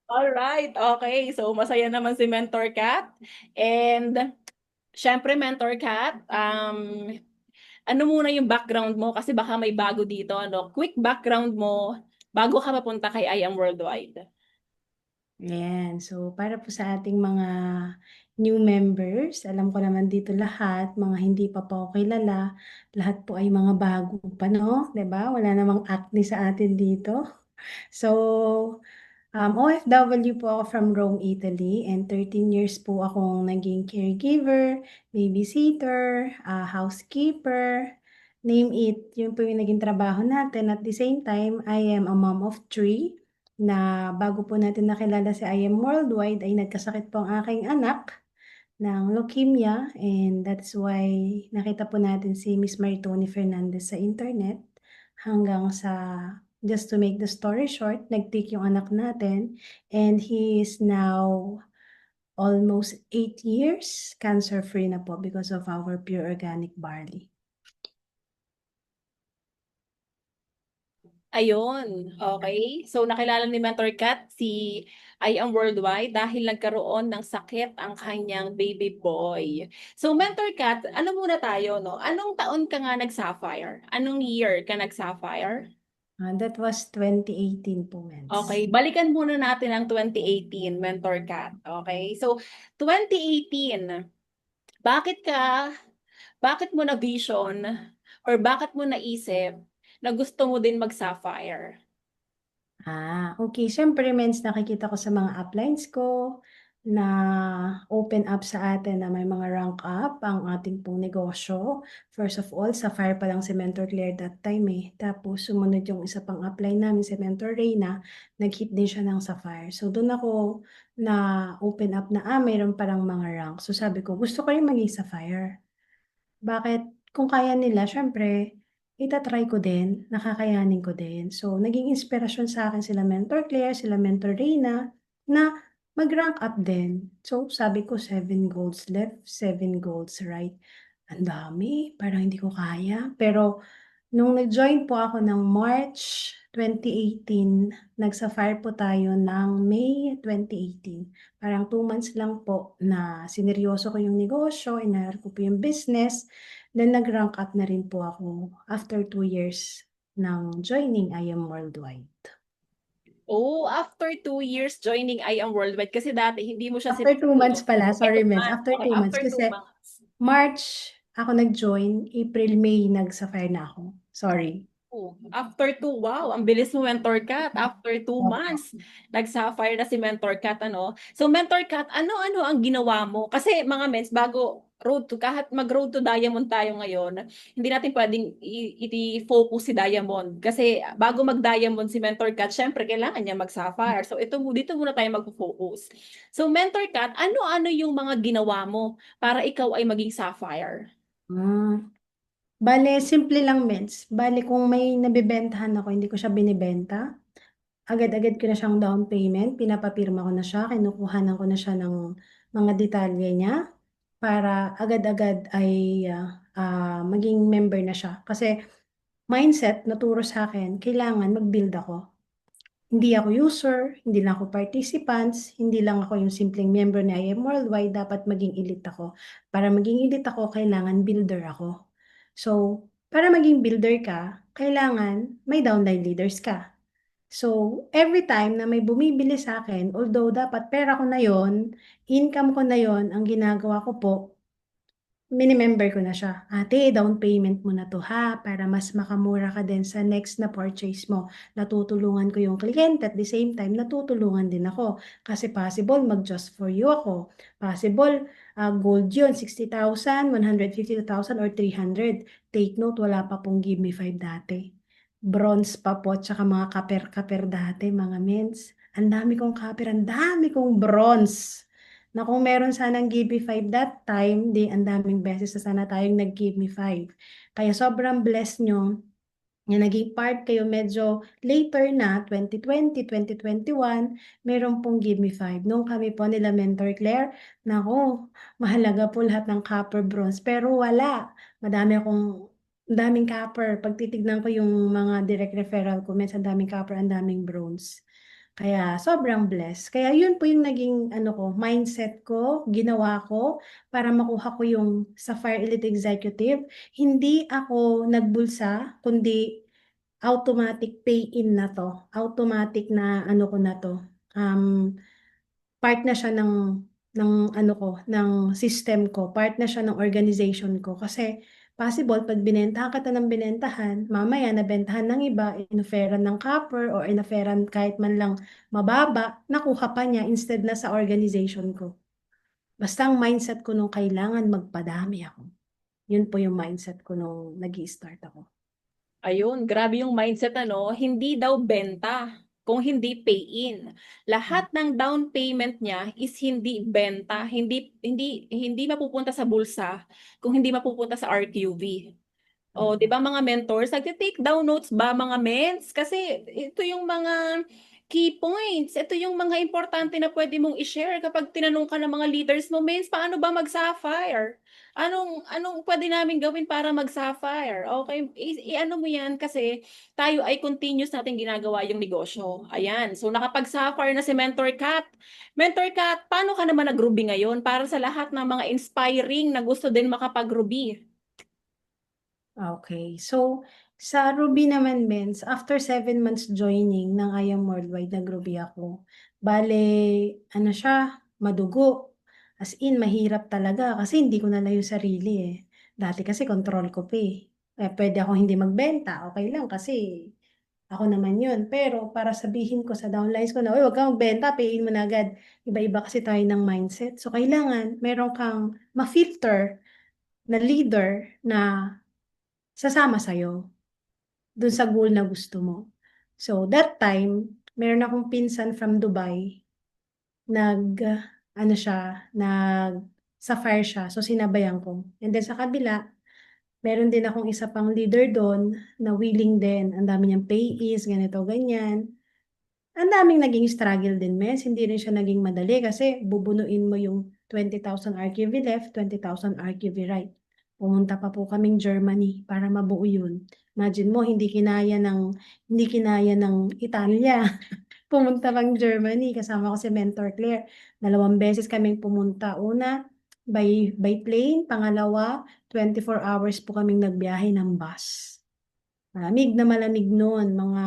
Alright, okay. So, masaya naman si Mentor Kat. And, syempre, Mentor Kat, ano muna yung background mo? Kasi baka may bago dito, ano? Quick background mo bago ka mapunta kay I Am Worldwide. Ayan. So, para po sa ating mga new members, alam ko naman dito lahat, mga hindi pa po kilala, lahat po ay mga bago pa, no? 'Di ba? Wala namang acne sa atin dito. So, OFW po ako from Rome, Italy, and 13 years po akong naging caregiver, babysitter, housekeeper, name it. Yun po yung naging trabaho natin. At the same time, I am a mom of three na bago po natin nakilala si I Am Worldwide ay nagkasakit po ang aking anak ng leukemia, and that's why nakita po natin si Miss Maritoni Fernandez sa internet hanggang sa, just to make the story short, nag-take yung anak natin, and he is now almost 8 years cancer-free na po because of our pure organic barley. Ayun, okay. So, nakilala ni Mentor Kat si I Am Worldwide dahil nagkaroon ng sakit ang kanyang baby boy. So, Mentor Kat, ano muna tayo, no? Anong taon ka nga nag-Sapphire? Anong year ka nag-Sapphire? That was 2018 po, Mens. Okay, balikan muna natin ang 2018, Mentor Kat. Okay, so 2018, bakit ka, bakit mo na vision or bakit mo naisip na gusto mo din mag-Sapphire? Okay. Siyempre, Mens, nakikita ko sa mga uplines ko na open up sa atin na may mga rank up ang ating pong negosyo. First of all, sa Fire pa lang si Mentor Claire that time eh. Tapos sumunod yung isa pang upline namin si Mentor Reyna, nag-hit din siya ng Sapphire. So doon ako na open up na mayroon parang mga rank. So sabi ko, gusto ko rin maging Sapphire. Bakit? Kung kaya nila, syempre, itatry ko din, nakakayanin ko din. So, naging inspirasyon sa akin sila Mentor Claire, sila Mentor Reina, na mag-rank up din. So, sabi ko, 7 golds left, 7 golds right. Ang dami, parang hindi ko kaya. Pero, nung nag-join po ako ng March 2018, nag-Sapphire po tayo ng May 2018. Parang 2 months lang po na sineryoso ko yung negosyo, inaral ko po yung business. Then nag-rank up na rin po ako after 2 years ng joining I Am Worldwide. Oh, after 2 years joining I Am Worldwide, kasi dati hindi mo siya After 2 months sineryoso. pala, Eh, sorry 2 months. Mens, after Okay, 2 months after two kasi months. March ako nag-join, April, May nag-Sapphire na ako. Sorry. Oh, after two, wow, ang bilis mo, Mentor Kat. After two Opo. months, nag-Sapphire na si Mentor Kat, ano? So, Mentor Kat, ano-ano ang ginawa mo? Kasi mga mens, bago kahit mag-road to Diamond tayo ngayon, hindi natin pwedeng i-focus si Diamond. Kasi bago mag-Diamond si Mentor Kat, syempre, kailangan niya mag-Sapphire. So, dito muna tayo mag-focus. So, Mentor Kat, ano-ano yung mga ginawa mo para ikaw ay maging Sapphire? Ah, Bale, simple lang, Mens. Bale, kung may nabibentahan ako, hindi ko siya binibenta. Agad-agad ko na siyang down payment, pinapapirma ko na siya, kinukuhanan ko na siya ng mga detalye niya para agad-agad ay maging member na siya. Kasi mindset, naturo sa akin, kailangan mag-build ako. Hindi ako user, hindi lang ako participants, hindi lang ako yung simpleng member ni I Am Worldwide, dapat maging elite ako. Para maging elite ako, kailangan builder ako. So, para maging builder ka, kailangan may downline leaders ka. So, every time na may bumibili sa akin, although dapat pera ko na yon, income ko na yon, ang ginagawa ko po, minimember ko na siya. Ate, down payment mo na to ha, para mas makamura ka din sa next na purchase mo. Natutulungan ko yung kliyente, at the same time, natutulungan din ako. Kasi possible, mag-just for you ako. Possible, gold yun, 60,000, 150,000, or 300. Take note, wala pa pong Give Me 5 dati. Bronze pa po, tsaka mga kaper-kaper dati, mga mens. Ang dami kong kaper, ang dami kong bronze na kung meron sanang Give Me 5 that time, di ang daming beses na sana tayong nag-Give Me 5. Kaya sobrang blessed nyo na naging part kayo medyo later na, 2020, 2021, meron pong Give Me 5. Nung kami po nila Mentor Claire, nako, mahalaga po lahat ng copper bronze. Pero wala. Ang daming copper. Pag titignan ko yung mga direct referral comments, ang daming copper, ang daming bronze. Kaya sobrang blessed. Kaya yun po yung naging ano ko, mindset ko, ginawa ko para makuha ko yung Sapphire Elite Executive. Hindi ako nagbulsa, kundi automatic pay-in na to. Automatic na ano ko na to. Um, Part na siya ng ano ko, ng system ko, part na siya ng organization ko. Kasi possible, pag binentahan ka ng binentahan, mamaya nabentahan ng iba, inoferan ng copper or inoferan kahit man lang mababa, nakuha pa niya instead na sa organization ko. Basta ang mindset ko nung kailangan magpadami ako. Yun po yung mindset ko nung nag-i-start ako. Ayun, grabe yung mindset ano, hindi daw benta kung hindi pay-in. Lahat ng down payment niya is hindi benta, hindi mapupunta sa bulsa kung hindi mapupunta sa RQV. O, 'di ba mga mentors, nagte-take down notes ba mga ments? Kasi ito yung mga key points. Ito yung mga importante na pwede mong i-share kapag tinanong ka ng mga leaders mo, ments, paano ba mag-sapphire? Anong pwede namin gawin para mag-sapphire? Okay, i-ano mo yan kasi tayo ay continuous natin ginagawa yung negosyo. Ayan. So nakapag-sapphire na si Mentor Kat. Mentor Kat, paano ka naman nag-Ruby ngayon para sa lahat ng mga inspiring na gusto din makapag-Ruby? Okay. So, sa Ruby naman, Mens, after 7 months joining ng I Am Worldwide, nag-Ruby ako. Bale, ano siya, madugo. As in, mahirap talaga kasi hindi ko nalayo sarili eh. Dati kasi control ko pa eh. Pwede ako hindi magbenta, okay lang kasi ako naman yun. Pero para sabihin ko sa downlines ko na, uy, wag kang magbenta, payin mo na agad. Iba-iba kasi tayo ng mindset. So, kailangan meron kang ma-filter na leader na sasama sa'yo dun sa goal na gusto mo. So, that time, meron akong pinsan from Dubai, ano siya, sapphire siya. So, sinabayan ko. And then sa kabila, meron din akong isa pang leader doon na willing din. Ang dami niyang pay ganito, ganyan. Ang daming naging struggle din, Mes. Hindi rin siya naging madali kasi bubunuin mo yung 20,000 RQV left, 20,000 RQV right. Pumunta pa po kaming Germany para mabuo yun. Imagine mo, hindi kinaya ng Italia. Pumunta pang Germany, kasama ko si Mentor Claire. 2 beses kaming pumunta. Una, by plane. Pangalawa, 24 hours po kaming nagbiyahe ng bus. Malamig na malamig noon, mga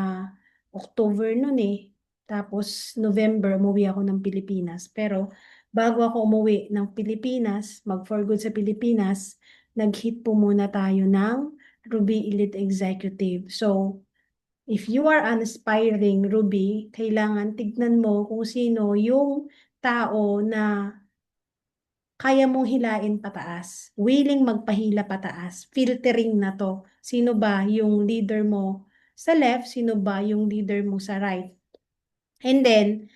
October noon eh. Tapos November, umuwi ako ng Pilipinas. Pero bago ako umuwi ng Pilipinas, mag-for good sa Pilipinas, nag-hit po muna tayo ng Ruby Elite Executive. So, if you are an aspiring Ruby, kailangan tignan mo kung sino yung tao na kaya mong hilain pataas, willing magpahila pataas, filtering na to. Sino ba yung leader mo sa left, sino ba yung leader mo sa right. And then,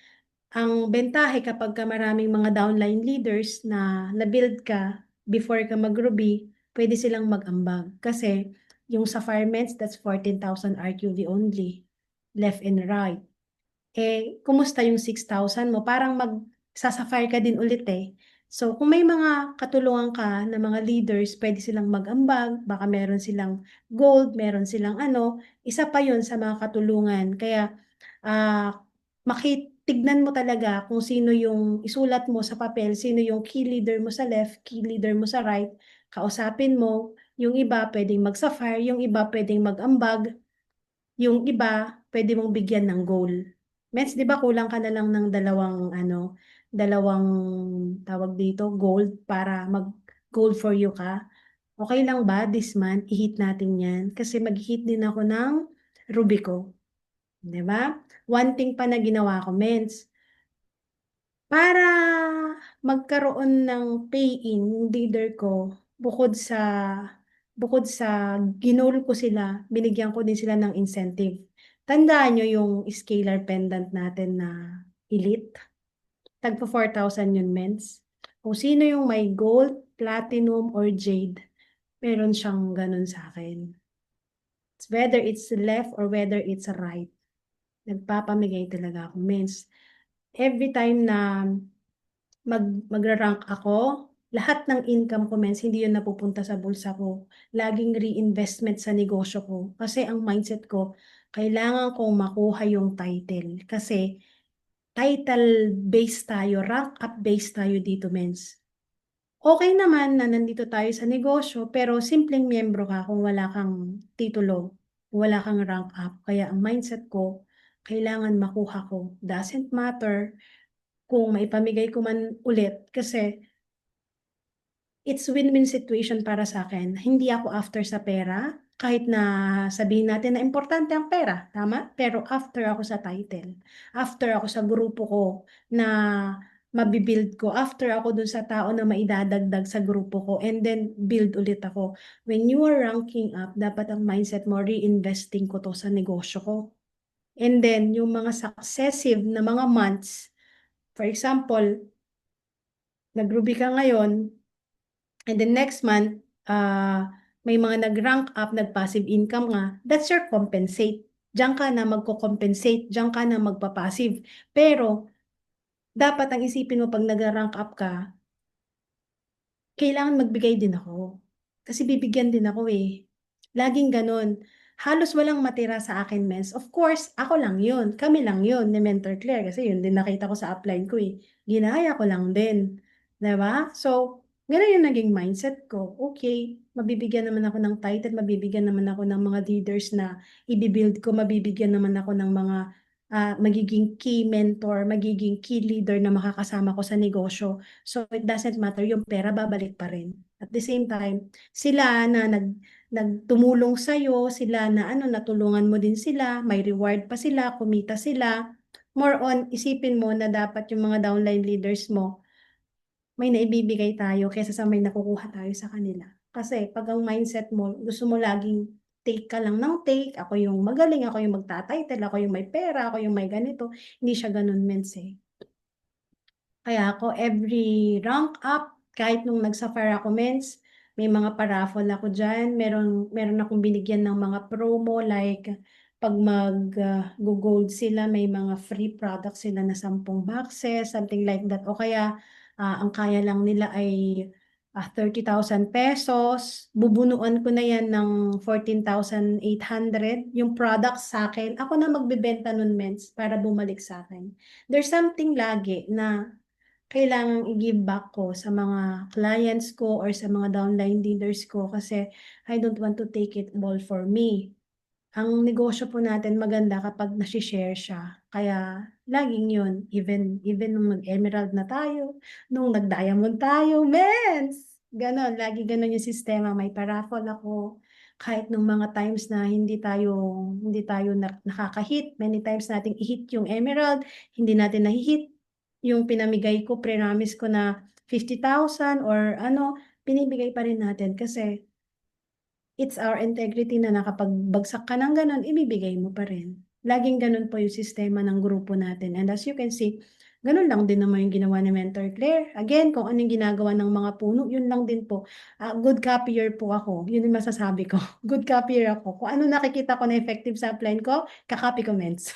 ang bentahe kapag ka maraming mga downline leaders na na-build ka before ka mag-Ruby, pwede silang mag-ambag. Kasi yung sa Firements, that's 14,000 RQV only, left and right. Kumusta yung 6,000 mo? Parang magsasafire ka din ulit eh. So, kung may mga katulungan ka na mga leaders, pwede silang mag-ambag, baka meron silang gold, meron silang ano, isa pa yun sa mga katulungan. Kaya, makitignan mo talaga kung sino yung isulat mo sa papel, sino yung key leader mo sa left, key leader mo sa right, kausapin mo, yung iba pwedeng mag-sapphire, yung iba pwedeng mag-ambag, yung iba, pwede mong bigyan ng goal. Mets, di ba kulang ka na lang ng dalawang tawag dito, gold para mag-gold for you ka? Okay lang ba this month, i-hit natin yan? Kasi mag-hit din ako ng Rubico. Di ba? One thing pa na ginawa ko, Mens, para magkaroon ng pay-in yung leader ko, bukod sa ginol ko sila, binigyan ko din sila ng incentive. Tandaan nyo yung scalar pendant natin na elite. Tagpo 4,000 yun, mens. Kung sino yung may gold, platinum, or jade, meron siyang ganun sa akin. Whether it's left or whether it's right, nagpapamigay talaga ako, mens. Every time na magra-rank ako, lahat ng income ko, mens, hindi yun napupunta sa bulsa ko. Laging reinvestment sa negosyo ko. Kasi ang mindset ko, kailangan kong makuha yung title. Kasi title based tayo, rank up based tayo dito, mens. Okay naman na nandito tayo sa negosyo, pero simpleng miyembro ka kung wala kang titulo, wala kang rank up. Kaya ang mindset ko, kailangan makuha ko. Doesn't matter kung maipamigay ko man ulit kasi it's win-win situation para sa akin. Hindi ako after sa pera, kahit na sabihin natin na importante ang pera, tama? Pero after ako sa title, after ako sa grupo ko na mabibuild ko, after ako dun sa tao na maidadagdag sa grupo ko, and then build ulit ako. When you are ranking up, dapat ang mindset mo, reinvesting ko to sa negosyo ko. And then, yung mga successive na mga months, for example, nag-Ruby ka ngayon, and then next month, may mga nag-rank up, nag-passive income nga, that's your compensate. Diyan ka na magko-compensate, diyan ka na magpa-passive. Pero, dapat ang isipin mo pag nag-rank up ka, kailangan magbigay din ako. Kasi bibigyan din ako eh. Laging ganun. Halos walang matira sa akin, mens. Of course, ako lang yun. Kami lang yun ni Mentor Claire. Kasi yun din nakita ko sa upline ko eh. Ginaya ko lang din. Diba? So, ganun yung naging mindset ko. Okay, mabibigyan naman ako ng title, mabibigyan naman ako ng mga leaders na ibibuild ko, mabibigyan naman ako ng mga magiging key mentor, magiging key leader na makakasama ko sa negosyo. So it doesn't matter, yung pera babalik pa rin. At the same time, sila na nagtumulong sa'yo, sila na natulungan mo din sila, may reward pa sila, kumita sila. More on, isipin mo na dapat yung mga downline leaders mo, may naibibigay tayo kaysa sa may nakukuha tayo sa kanila. Kasi pag ang mindset mo, gusto mo laging take ka lang ng take, ako yung magaling, ako yung magtatitle, ako yung may pera, ako yung may ganito. Hindi siya ganun, mens eh. Kaya ako every rank up, kahit nung nag-safari ako, mens, may mga paraffle ako dyan. Meron akong binigyan ng mga promo like pag mag-gold sila, may mga free products sila na 10 boxes, something like that. O kaya ang kaya lang nila ay 30,000 pesos. Bubunuan ko na yan ng 14,800. Yung products sa akin, ako na magbebenta nun, mens, para bumalik sa akin. There's something lagi na kailangang i-give back ko sa mga clients ko or sa mga downline leaders ko kasi I don't want to take it all for me. Ang negosyo po natin maganda kapag nasi-share siya. Kaya laging yun, even nung nag-emerald na tayo, nung nag-diamond tayo, mens! Ganon, lagi ganon yung sistema. May paraffle ako. Kahit nung mga times na hindi tayo nakaka-hit, many times nating i-hit yung emerald, hindi natin na-hit. Yung pinamigay ko, pre-promise ko na 50,000 or binibigay pa rin natin kasi it's our integrity na nakapagbagsak ka ng ganun, ibibigay mo pa rin. Laging ganun po yung sistema ng grupo natin. And as you can see, ganun lang din naman yung ginawa ni Mentor Claire. Again, kung anong ginagawa ng mga puno, yun lang din po. Good copyer po ako. Yun yung masasabi ko. Good copyer ako. Kung ano nakikita ko na effective sa upline ko, kakopy comments.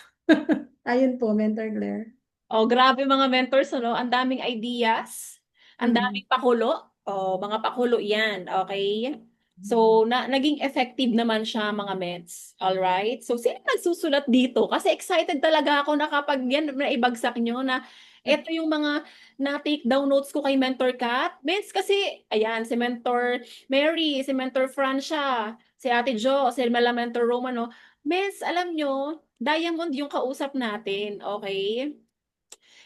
Ayun po, Mentor Claire. Oh, grabe mga mentors, ano? Ang daming ideas, ang Mm. daming pakulo. Oh, mga pakulo 'yan, okay? So, naging effective naman siya mga ments. All right? So, sino nagsusulat dito? Kasi excited talaga ako na kapag yan naibagsak nyo na ito yung mga na-take down notes ko kay Mentor Kat. Ments, kasi, ayan, si Mentor Mary, si Mentor Francia, si Ate Jo, si Mela Mentor Romano. Ments, alam nyo, diamond yung kausap natin, okay?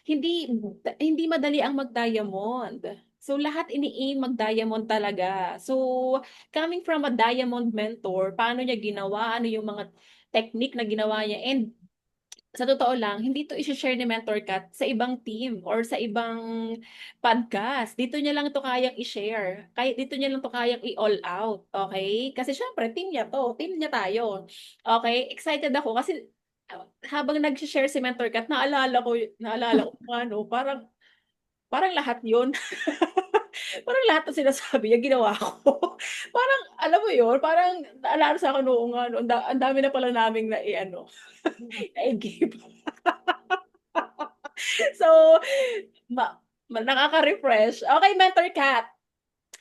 Hindi hindi madali ang mag-diamond. So lahat ini-aim mag-diamond talaga. So coming from a diamond mentor, paano niya ginawa? Ano yung mga technique na ginawa niya? And sa totoo lang, hindi to i-share ni Mentor Kat sa ibang team or sa ibang podcast. Dito niya lang to kayang i-share. Kaya dito niya lang to kayang i-all out. Okay? Kasi syempre, team niya to. Team niya tayo. Okay? Excited ako kasi habang nag-share si Mentor Kat, naalala ko kung ano, parang lahat yun. Parang lahat ng sinasabi niya ginawa ko. Parang, alam mo yun, parang naalala sa akin, oo nga, no, ang dami na pala naming na-give. So, ma nakaka-refresh. Okay, Mentor Kat.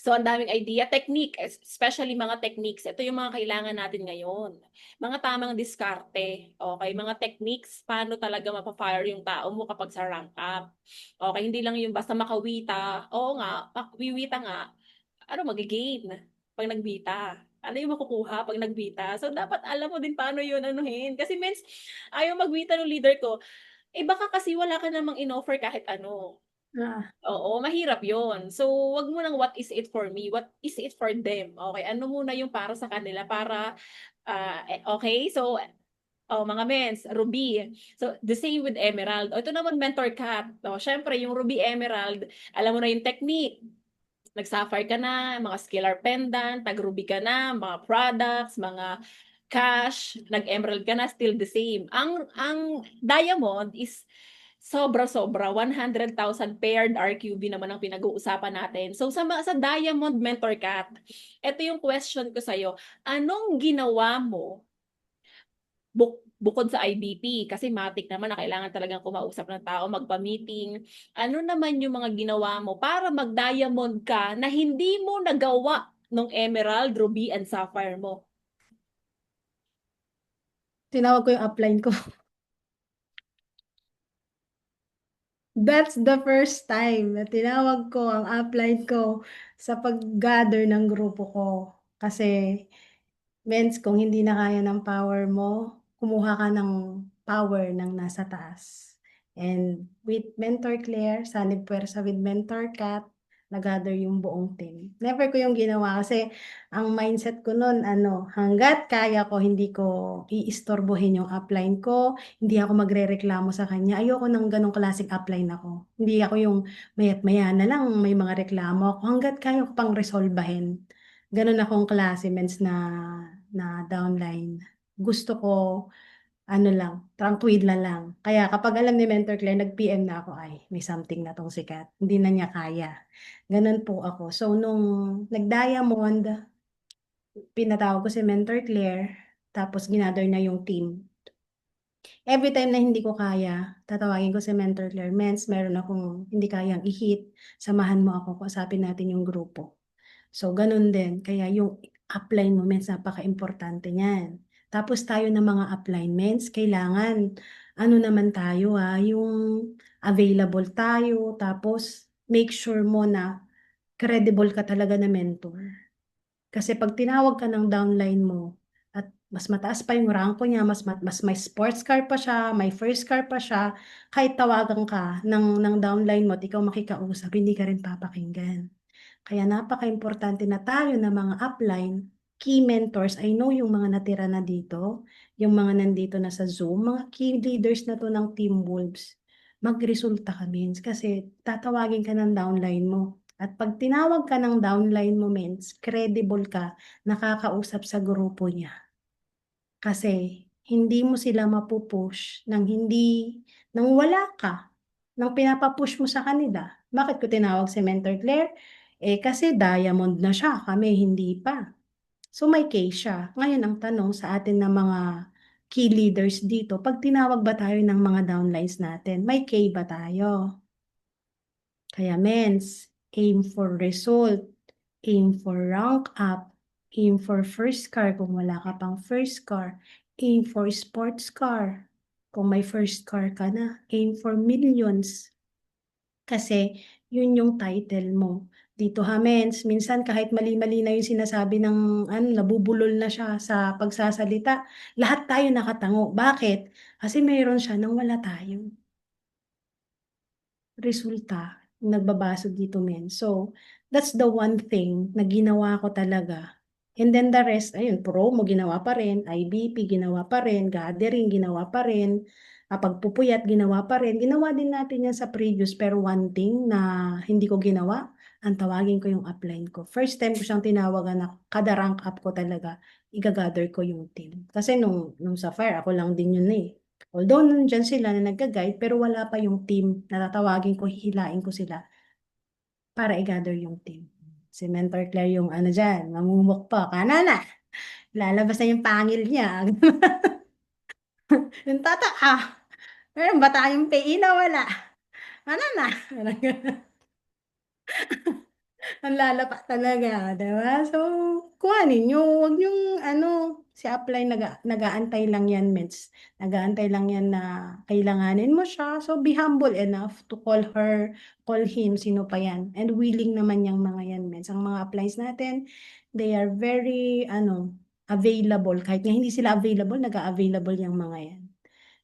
So, ang daming idea. Technique, especially mga techniques. Ito yung mga kailangan natin ngayon. Mga tamang diskarte. Okay, mga techniques, paano talaga mapafire yung tao mo kapag sa rank up. Okay, hindi lang yung basta makawita. Oo nga, wiwita nga. Ano magigain pag nagbita? Ano yung makukuha pag nagbita? So, dapat alam mo din paano yun anuhin. Kasi means, ayaw magbita ng leader ko. Eh, baka kasi wala ka namang in-offer kahit ano. Ah, Oo, mahirap yon. So, wag mo ng what is it for me, what is it for them. Okay, ano muna yung para sa kanila para, okay? So, oh, mga mens, Ruby. So, the same with Emerald. O, ito naman Mentor Cat. O, syempre, yung Ruby Emerald, alam mo na yung technique. Nag-sapphire ka na, mga scalar pendant, tag-ruby ka na, mga products, mga cash, nag-emerald ka na, still the same. Ang diamond is sobra-sobra, 100,000 paired RQB naman ang pinag-uusapan natin. So sa Diamond Mentor Cat, ito yung question ko sa'yo, anong ginawa mo bukod sa IBP? Kasi matik naman na kailangan talagang kumausap ng tao, magpa-meeting. Ano naman yung mga ginawa mo para mag-diamond ka na hindi mo nagawa nung Emerald, Ruby, and Sapphire mo? tinawag ko yung upline ko. That's the first time na tinawag ko ang upline ko sa pag-gather ng grupo ko. Kasi, mens, kung hindi na kaya ng power mo, kumuha ka ng power ng nasa taas. And with Mentor Claire, Sanib Puwersa with Mentor Kat, nag-gather yung buong team. Never ko yung ginawa kasi ang mindset ko nun, hanggat kaya ko, hindi ko iistorbohin yung upline ko, hindi ako magrereklamo sa kanya. Ayoko ng ganong klaseng upline ako. Hindi ako yung mayat maya na lang may mga reklamo ako. Hanggat kaya ko pang resolbahin. Ganon akong klase, mens, na downline. Gusto ko, tranquil na lang. Kaya kapag alam ni Mentor Claire, nag-PM na ako, ay, may something na tong sikat. Hindi na niya kaya. Ganon po ako. So, nung nag-diamond, pinatawag ko si Mentor Claire, tapos ginather na yung team. Every time na hindi ko kaya, tatawagin ko si Mentor Claire, Mens, meron akong hindi kayang i-hit, samahan mo ako, kausapin natin yung grupo. So, ganun din. Kaya yung upline mo, Mens, napaka-importante niyan. Tapos tayo ng mga upline, kailangan, naman tayo yung available tayo, tapos make sure mo na credible ka talaga na mentor. Kasi pag tinawag ka ng downline mo at mas mataas pa yung ranko niya, mas may sports car pa siya, may first car pa siya, kahit tawagan ka ng downline mo at ikaw makikausap, hindi ka rin papakinggan. Kaya napaka-importante na tayo na mga upline, key mentors, I know yung mga natira na dito, yung mga nandito na sa Zoom, mga key leaders na to ng Team Wolves, magresulta ka, Mins, kasi tatawagin ka ng downline mo. At pag tinawag ka ng downline mo, Mins, credible ka, nakakausap sa grupo niya. Kasi hindi mo sila mapupush nang wala ka, nang pinapapush mo sa kanila. Bakit ko tinawag si Mentor Claire? Kasi diamond na siya, kami hindi pa. So may case siya. Ngayon ang tanong sa atin na mga key leaders dito, pag tinawag ba tayo ng mga downlines natin, may K ba tayo? Kaya mens, aim for result, aim for rank up, aim for first car kung wala ka pang first car, aim for sports car. Kung may first car ka na, aim for millions. Kasi yun yung title mo. Dito ha, mens, minsan kahit mali-mali na yung sinasabi ng nabubulol na siya sa pagsasalita, lahat tayo nakatango. Bakit? Kasi mayroon siya nang wala tayo resulta yung nagbabasag dito, men. So, that's the one thing na ginawa ko talaga. And then the rest, ayun, promo ginawa pa rin, IBP ginawa pa rin, gathering ginawa pa rin, pagpupuyat ginawa pa rin. Ginawa din natin yan sa previous, pero one thing na hindi ko ginawa, ang tawagin ko yung upline ko. First time ko siyang tinawagan na kada rank up ko talaga, igagather ko yung team. Kasi nung sa fire, ako lang din yun eh. Although nandyan sila na nagga-guide, pero wala pa yung team na tatawagin ko, hihilain ko sila para i-gather yung team. Si Mentor Claire yung dyan, mamumuk pa, kanana, lalabas na yung pangil niya. Yung tata, meron ba tayong PI na wala? Kanana. Ang lalapa talaga, 'di ba? So, kuhanin niyo, huwag niyong ano, si upline nag-aantay lang 'yan mens, nag-aantay lang 'yan na kailanganin mo siya. So, be humble enough to call her, call him, sino pa 'yan. And willing naman yang mga 'yan mens. Ang mga uplines natin, they are very ano, available. Kahit nga hindi sila available, nag-a-available yang mga 'yan.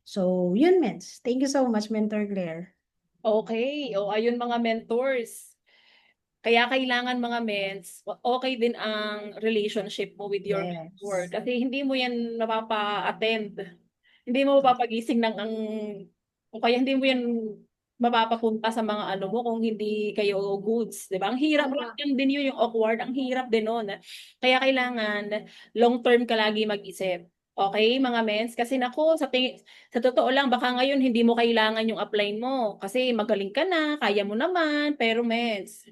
So, yun mens. Thank you so much, Mentor Claire. Okay, o ayun mga mentors. Kaya kailangan mga mens, okay din ang relationship mo with your mentor Yes. kasi hindi mo yan mapapa-attend. Hindi mo mapapagising ng o kaya hindi mo yan mapapapunta sa mga ano mo kung hindi kayo goods, 'di ba? Ang hirap Tama. lang din yun yung awkward, ang hirap din nun. Kaya kailangan long term ka lagi mag-isip. Okay, mga mens, kasi nako sa totoo lang baka ngayon hindi mo kailangan yung upline mo kasi magaling ka na, kaya mo naman, pero mens,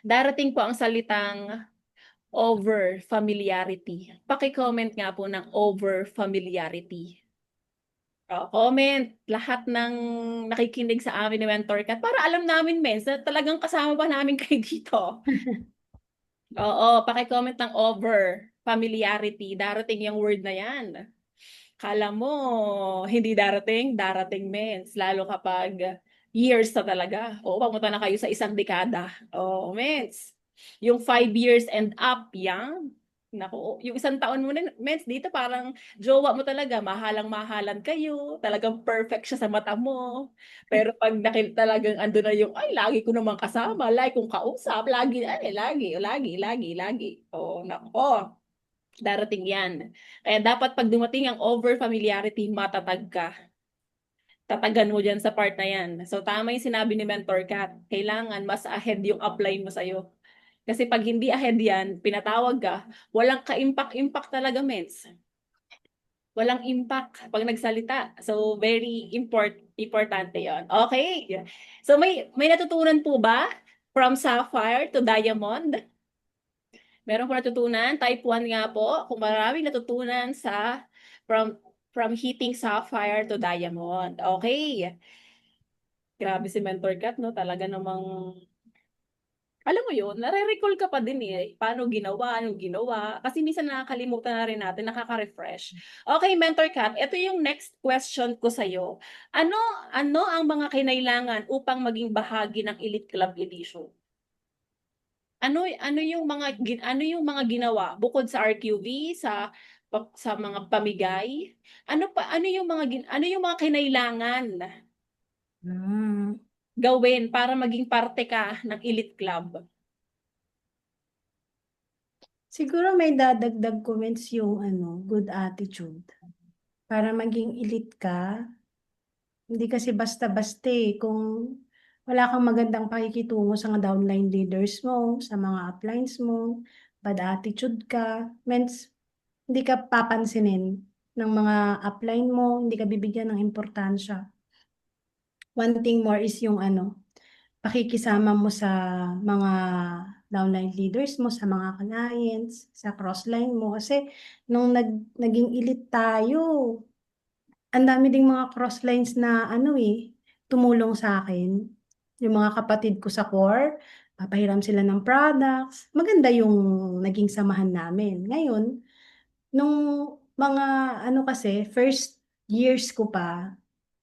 darating po ang salitang over familiarity. Paki-comment nga po ng over familiarity. Comment lahat ng nakikinig sa amin ni Mentor Kat para alam namin mens na talagang kasama ba namin kayo dito. Oo, paki-comment ng over familiarity. Darating yung word na yan. Kala mo hindi darating, darating mens. Lalo kapag years na talaga. Oo, pamunta na kayo sa isang dekada. Oo, mens. Yung 5 years and up, yan. Naku, yung isang taon mo na, mens, dito parang jowa mo talaga, mahalang-mahalan kayo, talagang perfect siya sa mata mo. Pero pag talagang ando na yung, ay, lagi ko naman kasama, lagi kong kausap, lagi, ay, lagi. Oh, nako, darating yan. Kaya dapat pag dumating ang over familiarity, matatag ka. Tatagan mo dyan sa part na yan. So tama yung sinabi ni Mentor Kat. Kailangan mas ahead yung upline mo sa'yo. Kasi pag hindi ahead yan, pinatawag ka, walang ka-impact-impact talaga, mens. Walang impact pag nagsalita. So very importante yon. Okay. So may natutunan po ba from Sapphire to Diamond? Meron po natutunan? Type 1 nga po. Kung maraming natutunan sa from from hitting sapphire to diamond. Okay. Grabe si Mentor Kat, no? Talaga namang, alam mo yun, nare-recall ka pa din eh. Paano ginawa, anong ginawa. Kasi minsan nakakalimutan na rin natin, nakaka-refresh. Okay, Mentor Kat, ito yung next question ko sa'yo. Ano, ano ang mga kinailangan upang maging bahagi ng Elite Club Edition? Ano yung mga ginawa bukod sa RQV, sa mga pamigay? Ano yung mga kinailangan Hmm. gawin para maging parte ka ng Elite Club? Siguro may dadagdag comments yung ano, good attitude. Para maging elite ka, hindi kasi basta-basta eh. Kung wala kang magandang pakikitungo sa mga downline leaders mo, sa mga uplines mo, bad attitude ka, means hindi ka papansinin ng mga upline mo, hindi ka bibigyan ng importansya. One thing more is yung ano, pakikisama mo sa mga downline leaders mo, sa mga clients, sa crossline mo. Kasi nung naging elite tayo, ang dami ding mga crosslines na ano eh, tumulong sa akin. Yung mga kapatid ko sa core, papahiram sila ng products. Maganda yung naging samahan namin. Ngayon, nung mga ano kasi, first years ko pa,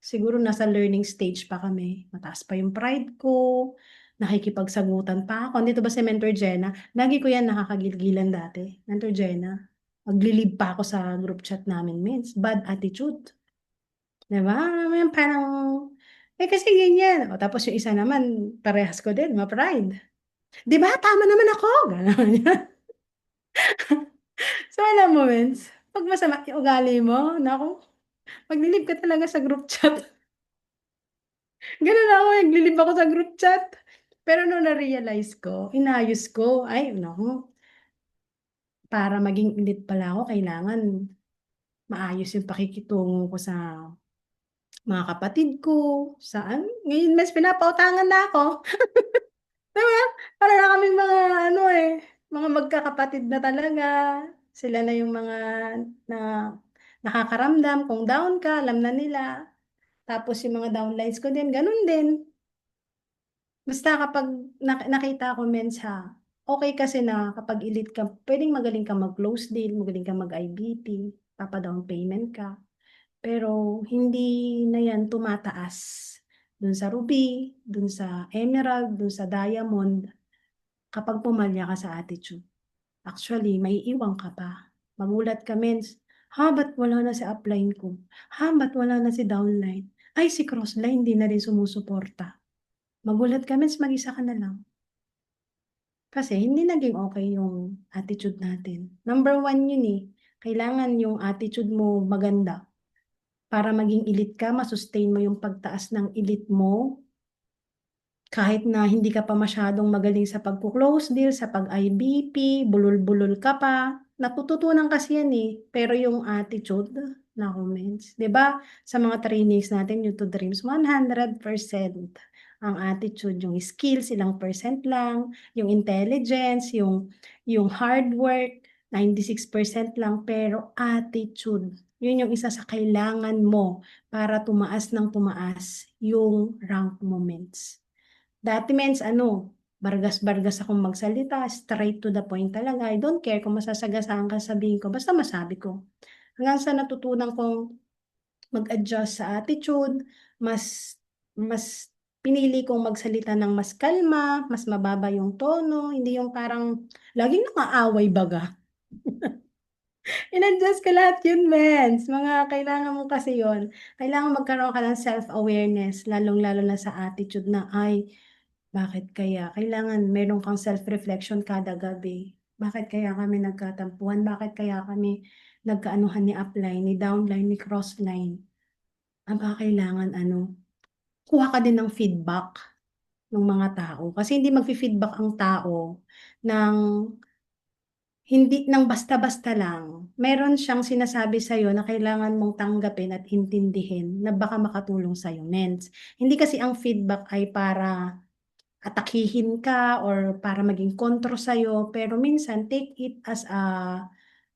siguro nasa learning stage pa kami. Mataas pa yung pride ko, nakikipagsagutan pa ako. Dito ba si Mentor Jenna? Lagi ko yan nakakagilgilan dati. Mentor Jenna, maglilib pa ako sa group chat namin, means bad attitude. Diba? Alam mo yun, parang, eh kasi ganyan. O, tapos yung isa naman, parehas ko din, ma-pride. Di ba? Tama naman ako. Ganon. So, alam mo, Vince, pag masama yung ugali mo, naku, maglilib ka talaga sa group chat. Ganun ako, naglilib ako sa group chat. Pero nung na-realize ko, inayos ko, ay, naku, para maging elite pala ako, kailangan maayos yung pakikitungo ko sa mga kapatid ko, saan. Ngayon, mas pinapautangan na ako. Diba? Para na kaming mga, ano eh, mga magkakapatid na talaga. Sila na yung mga na nakakaramdam. Kung down ka, alam na nila. Tapos yung mga downlines ko din, ganun din. Basta kapag nakita ko mens ha, okay kasi na kapag elite ka, pwedeng magaling ka mag-close deal, magaling ka mag-IBT, papa-down payment ka. Pero hindi na yan tumataas dun sa ruby, dun sa emerald, dun sa diamond, kapag pumalya ka sa attitude. Actually, may iwan ka pa. Magulat ka, mens. Ha, ba't wala na si upline ko? Ha, ba't wala na si downline? Ay, si crossline, hindi na rin sumusuporta. Magulat ka, mens, mag-isa ka na lang. Kasi hindi naging okay yung attitude natin. Number one yun eh. Kailangan yung attitude mo maganda. Para maging elite ka, masustain mo yung pagtaas ng elite mo. Kahit na hindi ka pa masyadong magaling sa pagko-close deal, sa pag-IBP, bulol-bulol ka pa. Natututunan kasi yan eh. Pero yung attitude, na comments. 'Di ba? Sa mga trainings natin, yung to dreams, 100% ang attitude, yung skills, ilang percent lang, yung intelligence, yung hard work, 96% lang, pero attitude, yun yung isa sa kailangan mo para tumaas ng tumaas yung rank moments. Dati mens ano, bargas-bargas akong magsalita, straight to the point talaga. I don't care kung masasagasaan ka sabihin ko, basta masabi ko. Hanggang sa natutunan kong mag-adjust sa attitude, mas pinili kong magsalita ng mas kalma, mas mababa yung tono, hindi yung parang laging nakaaway baga. In-adjust ko lahat yun, mens. Mga kailangan mo kasi yun. Kailangan magkaroon ka ng self-awareness, lalong-lalo na sa attitude na, ay, bakit kaya? Kailangan meron kang self-reflection kada gabi. Bakit kaya kami nagkatampuhan? Bakit kaya kami nagkaanuhan ni upline, ni downline, ni crossline? Kailangan ano, kuha ka din ng feedback ng mga tao. Kasi hindi magfi-feedback ang tao ng hindi nang basta-basta lang. Meron siyang sinasabi sa'yo na kailangan mong tanggapin at intindihin na baka makatulong sa'yo, mens. Hindi kasi ang feedback ay para atakihin ka or para maging kontro sa'yo, pero minsan take it as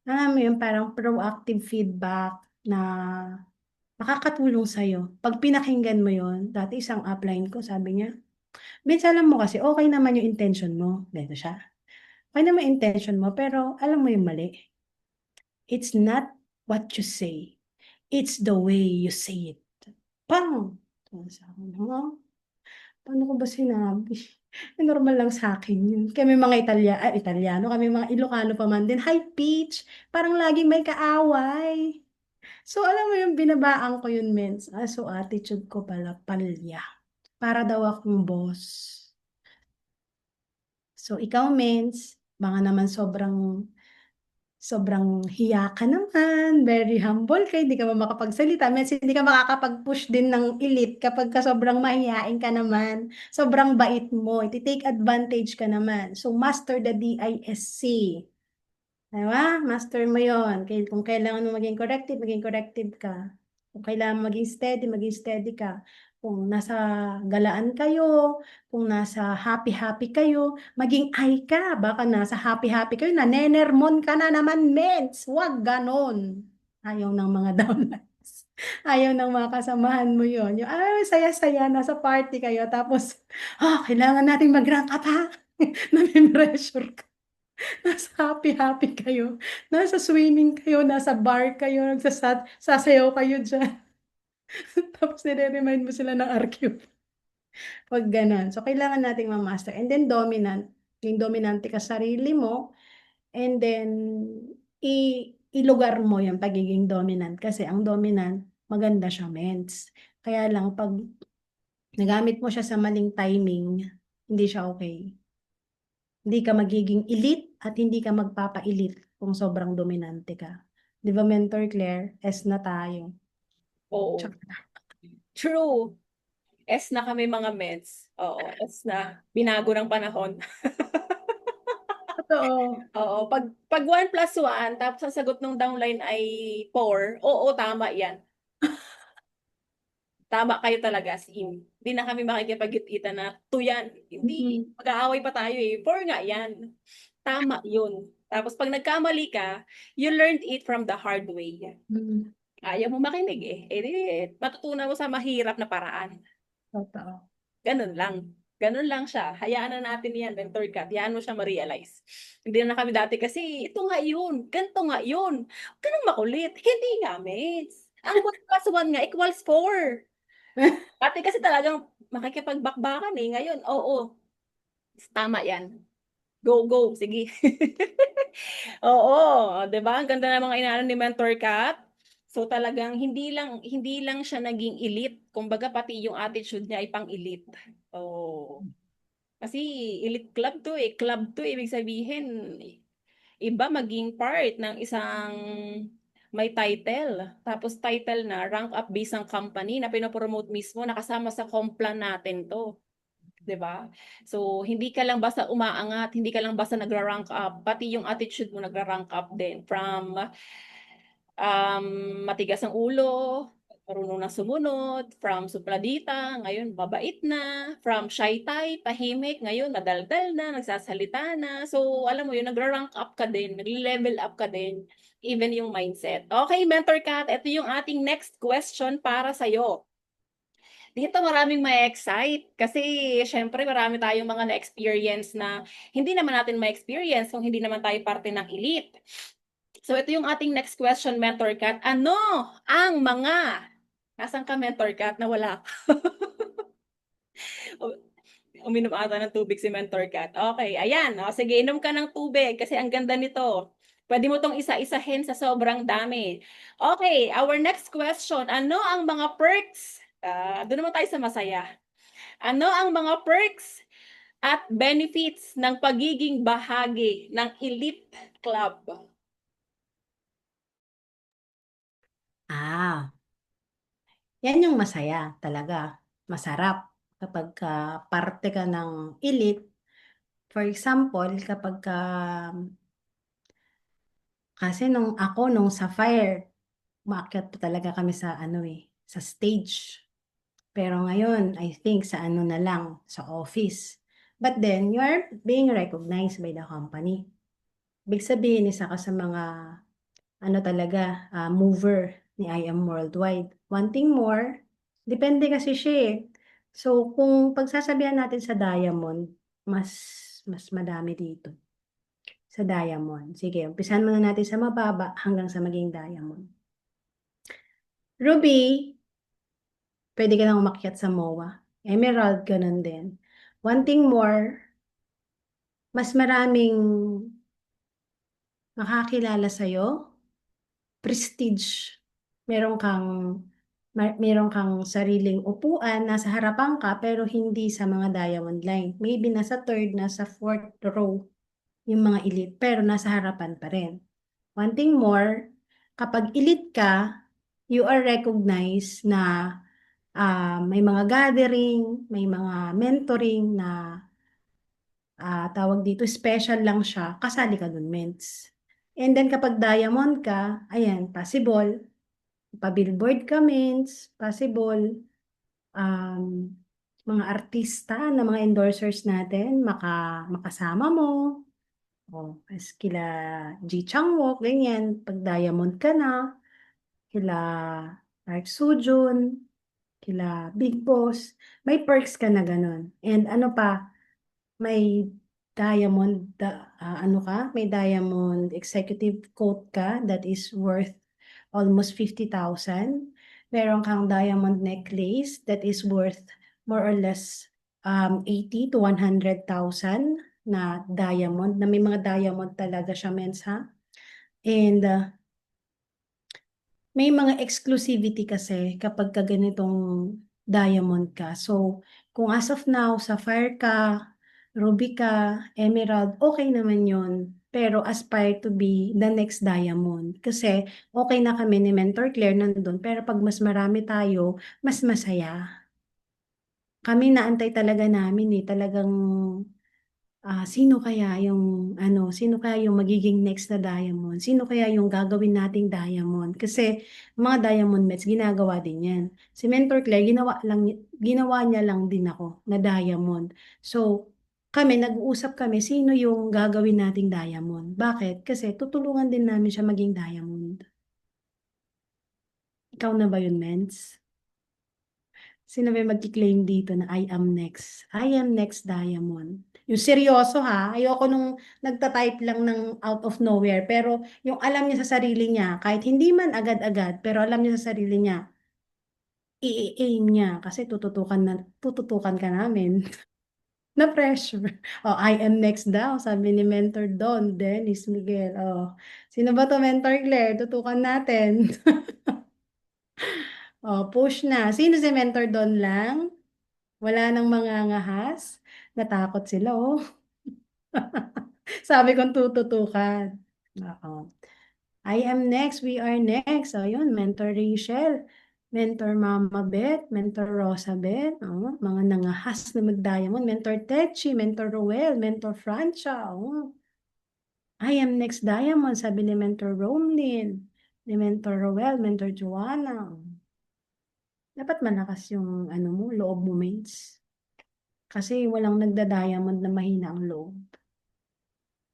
alam mo yun, parang proactive feedback na makakatulong sa'yo. Pag pinakinggan mo yun, dati isang upline ko, sabi niya, Vince, alam mo kasi, okay naman yung intention mo. Dito siya. Okay naman yung intention mo, pero alam mo yung mali. It's not what you say. It's the way you say it. Parang, sa akin, "Huh? Paano ko ba sinabi? Normal lang sa akin yun. Kami mga Italiano, kami mga Ilocano pa man din. Hi, Peach! Parang laging may kaaway. So, alam mo yung binabaan ko yun, mens. So, attitude ko pala, palya. Para daw akong boss. So, ikaw, mens, baka naman sobrang hiya ka naman, very humble ka, hindi ka ba makapagsalita, mens hindi ka makakapag-push din ng elite kapag ka sobrang mahihain ka naman, sobrang bait mo, iti-take advantage ka naman. So, master the DISC. Diba? Master mo yon. Kung kailangan mo maging corrective ka. Kung kailangan maging steady ka. Kung nasa galaan kayo, kung nasa happy-happy kayo, maging ay ka. Baka nasa happy-happy kayo, nanenermon ka na naman, mens. Huwag ganon. Ayaw ng mga downlines. Ayaw ng mga kasamahan mo yon. Yung, ay, saya-saya, nasa party kayo. Tapos, kailangan natin mag-rank up ha. Nami-pressure ka. Nasa happy-happy kayo. Nasa swimming kayo, nasa bar kayo, sasayaw kayo dyan. Tapos nire-remind mo sila ng RQ. Huwag ganon. So, kailangan nating ma-master. And then, dominant. Yung dominante ka sa sarili mo. And then, ilugar mo yung pagiging dominant. Kasi ang dominant, maganda siya, mens. Kaya lang, pag nagamit mo siya sa maling timing, hindi siya okay. Hindi ka magiging elite at hindi ka magpapa-elite kung sobrang dominante ka. Di ba, Mentor Claire? S na tayo. Oo. True. S na kami mga meds. Oo, S na. Binago ng panahon. Totoo. Oo, pag 1+1, tapos ang sagot ng downline ay 4, oo, tama yan. Tama kayo talaga, as in. Hindi na kami makikipag-ita na 2 yan. Hindi, Mhm. mag-aaway pa tayo eh. 4 nga yan. Tama yun. Tapos pag nagkamali ka, you learned it from the hard way. Mhm. Ayaw mo makinig eh. Eh, di, matutunan mo sa mahirap na paraan. Totoo. Ganun lang. Ganun lang siya. Hayaan na natin yan, Mentor Kat. Hayaan mo siya ma-realize. Hindi na kami dati kasi, ito nga yun, ganito nga yun. Huwag ka nang makulit. Hindi nga, mates. Ang 1 plus 1 nga equals 4. Dati kasi talagang makikipagbakbakan eh. Ngayon, oo, tama yan. Go, go. Sige. Oo, 'di ba? Ang ganda ng mga inaano ni Mentor Kat. So talagang hindi lang siya naging elite. Kumbaga pati yung attitude niya ay pang-elite. Oh. Kasi elite club 'to eh. Club 'to ibig sabihin iba maging part ng isang may title. Tapos title na rank up based ang company na pinopromote mismo nakasama sa complan natin 'to. 'Di ba? So, hindi ka lang basta umaangat, hindi ka lang basta nagra-rank up, pati yung attitude mo nagra-rank up din from um, matigas ang ulo, marunong na sumunod, from supladita, ngayon mabait na, from shy type, tahimik, ngayon madaldal na, nagsasalita na. So, alam mo yun, nagra-rank up ka din, nagle-level up ka din, even yung mindset. Okay, Mentor Kat, ito yung ating next question para sa'yo. Dito maraming ma-excite kasi syempre marami tayong mga na-experience na hindi naman natin ma-experience kung hindi naman tayo parte ng elite. So ito yung ating next question, Mentor Kat. Ano ang mga Nasaan ka, Mentor Kat? Nawala ka. Uminom ata ng tubig si Mentor Kat. Okay, ayan. O, sige, inom ka ng tubig kasi ang ganda nito. Pwede mo tong isa-isahin sa sobrang dami. Okay, our next question. Ano ang mga perks? Doon naman tayo sa masaya. Ano ang mga perks at benefits ng pagiging bahagi ng elite club? Ah, yan yung masaya talaga. Masarap kapag parte ka ng elite. For example, kapag kasi nung Sapphire, umaakyat pa talaga kami sa ano sa stage. Pero ngayon, I think sa ano na lang, sa office. But then, you are being recognized by the company. Ibig sabihin, isa ka sa mga, ano talaga, mover ni I Am Worldwide. Wanting more, depende kasi siya eh. So, kung pagsasabihan natin sa Diamond, mas mas madami dito sa Diamond. Sige, umpisahan muna natin sa mababa hanggang sa maging Diamond. Ruby, pwede ka nang umakyat sa MOA. Emerald, ganun din. Wanting more, mas maraming makakilala sa'yo. Prestige, meron kang meron kang sariling upuan, nasa harapan ka, pero hindi sa mga diamond line. Maybe nasa third, nasa fourth row yung mga elite, pero nasa harapan pa rin. Wanting more, kapag elite ka, you are recognized na may mga gathering, may mga mentoring na tawag dito, special lang siya, kasali ka dun, ments. And then kapag diamond ka, ayan, possible, pa-billboard ka, ments, possible, um, mga artista na mga endorsers natin, makasama mo, o, as kila Ji Changwook, ganyan, pag diamond ka na, kila Park Soo-joon, kila Big Boss, may perks ka na ganun. And ano pa, may diamond, ano ka, may diamond executive coat ka that is worth almost 50,000. Meron kang diamond necklace that is worth more or less 80 to 100,000 na diamond, na may mga diamond talaga siya, mens ha. And may mga exclusivity kasi kapag ka ganitong diamond ka. So, kung as of now, sapphire ka, ruby ka, emerald, okay naman yun. Pero aspire to be the next diamond. Kasi okay na kami ni Mentor Claire nandun. Pero pag mas marami tayo, mas masaya. Kami naantay talaga namin talagang sino kaya yung magiging next na diamond? Sino kaya yung gagawin nating diamond? Kasi mga diamond mets, ginagawa din yan. Si Mentor Claire, ginawa niya lang din ako na diamond. So, nag-uusap kami, sino yung gagawin nating diamond? Bakit? Kasi tutulungan din namin siya maging diamond. Ikaw na ba yun, Mens? Sino ba yung magki-claim dito na I am next? I am next diamond. Yung seryoso ha, ayoko nung nagta-type lang ng out of nowhere. Pero yung alam niya sa sarili niya, kahit hindi man agad-agad, pero alam niya sa sarili niya, i-aim niya kasi tututukan ka namin. Na pressure. Oh, I am next daw, sabi ni Mentor Don, Dennis Miguel. Oh, sino ba to, Mentor Claire? Tutukan natin. Oh, push na. Sino si Mentor Don lang? Wala nang mga ngahas. Natakot sila, oh. Sabi kong tututukan. Oo. I am next, we are next. So, yun, Mentor Rachel, Mentor Mama Beth, Mentor Rosa Beth, oh, mga nangahas na mag-diamond, Mentor Techi, Mentor Roel, Mentor Francia, oh. I am next diamond, sabi ni Mentor Romlin, ni Mentor Roel, Mentor Joanna. Dapat malakas yung ano mo, loob mo, mates. Kasi walang nagda-diamond na mahina ang loob.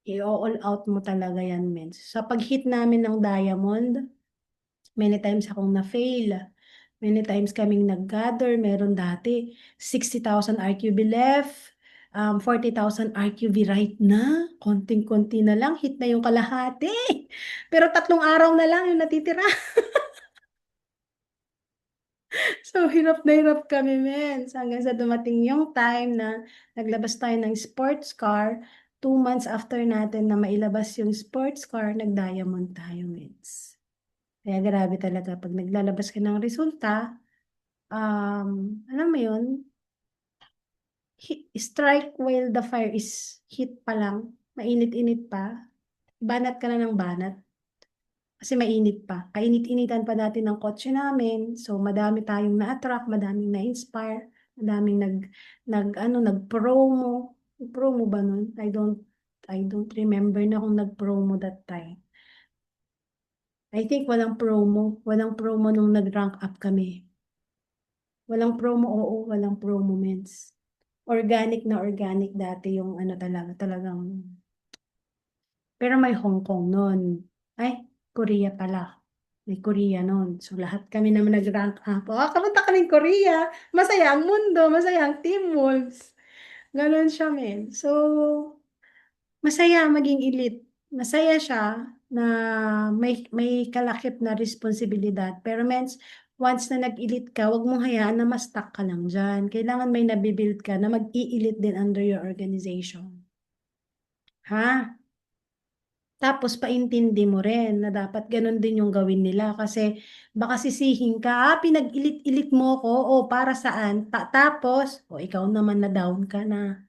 I-all out mo talaga yan, mens. Sa pag-hit namin ng diamond, many times akong na-fail. Many times kaming nag-gather. Meron dati 60,000 RQB left, 40,000 RQB right na. Konting-konti na lang, hit na yung kalahati. Pero 3 araw na lang yung natitira. So, hirap kami, men. Hanggang sa dumating yung time na naglabas tayo ng sports car. 2 months after natin na mailabas yung sports car, nag-diamond tayo, mens. Kaya grabe talaga. Pag naglalabas ka ng resulta, alam mo yun, strike while the fire is hit pa lang. Mainit-init pa. Banat ka na ng banat. Kasi mainit pa. Kainit-initan pa natin ng kotse namin. So, madami tayong na-attract, madaming na-inspire, madaming nag-promo. Promo ba nun? I don't remember na kung nag-promo that time. I think walang promo. Walang promo nung nag-rank up kami. Walang promo, oo, walang promo, mens. Organic na organic dati yung ano talaga, talagang. Pero may Hong Kong nun. Ay, Korea pala. May Korea nun. So, lahat kami naman nag-rank up. Oh, kapunta kaming Korea. Masaya ang mundo. Masaya ang Team Wolves. Ganon siya, men. So, masaya maging elite. Masaya siya na may kalakip na responsibilidad. Pero, mens, once na nag-elite ka, wag mong hayaan na ma-stuck ka lang dyan. Kailangan may nabibuild ka na mag-i-elite din under your organization. Ha? Tapos paintindi mo rin na dapat ganun din yung gawin nila kasi baka sisihin ka, pinag-ilit-ilit mo ko, o para saan? Tapos, o ikaw naman na down ka na,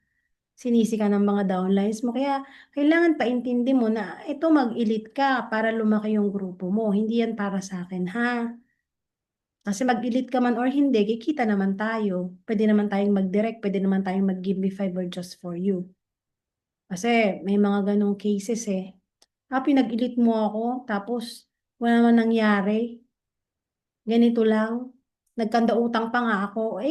sinisi ka ng mga downlines mo. Kaya kailangan paintindi mo na ito mag-ilit ka para lumaki yung grupo mo. Hindi yan para sa akin, ha? Kasi mag-ilit ka man or hindi, kikita naman tayo. Pwede naman tayong mag-direct, pwede naman tayong mag-give me 5 or just for you. Kasi may mga ganong cases eh. Pinag-ilit mo ako, tapos wala naman nangyari. Ganito lang. Nagkanda utang pa nga ako.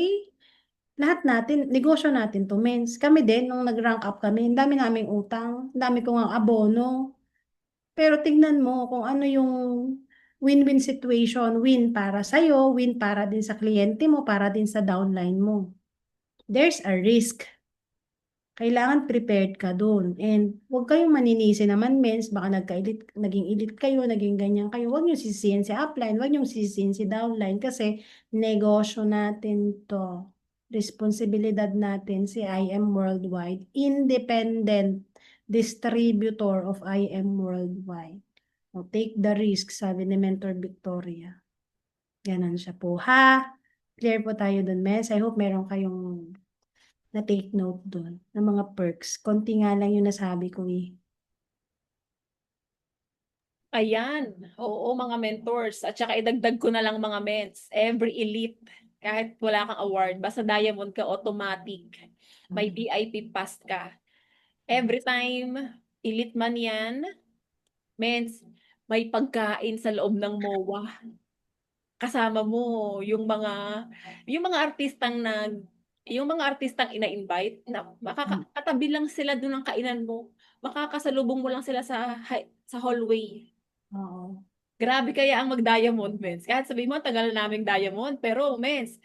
Lahat natin, negosyo natin to, mens. Kami din, nung nag-rank up kami, ang dami naming utang, ang dami ko nga abono. Pero tignan mo kung ano yung win-win situation. Win para sa'yo, win para din sa kliyente mo, para din sa downline mo. There's a risk. Kailangan prepared ka dun. And huwag kayong maninisi naman, mens, baka naging elite kayo, naging ganyan kayo. Huwag niyo sisihin si upline, huwag niyo sisihin si downline kasi negosyo natin to. Responsibilidad natin si IM Worldwide, independent distributor of IM Worldwide. O, take the risk, sabi ni Mentor Victoria. Ganon siya po, ha? Clear po tayo dun, mens. I hope meron kayong na-take note doon ng mga perks. Konti nga lang yung nasabi ko eh. Ayan. Oo, mga mentors. At saka idagdag ko na lang mga ments. Every elite, kahit wala kang award, basta diamond ka, automatic. May VIP pass ka. Every time, elite man yan, ments, may pagkain sa loob ng MOA. Kasama mo yung mga artistang ina-invite na makakatabi lang sila doon ng kainan mo. Makakasalubong mo lang sila sa hallway. Oo. Grabe kaya ang mag-diamond, mens. Kahit sabihin mo, tagal na naming diamond, pero mens,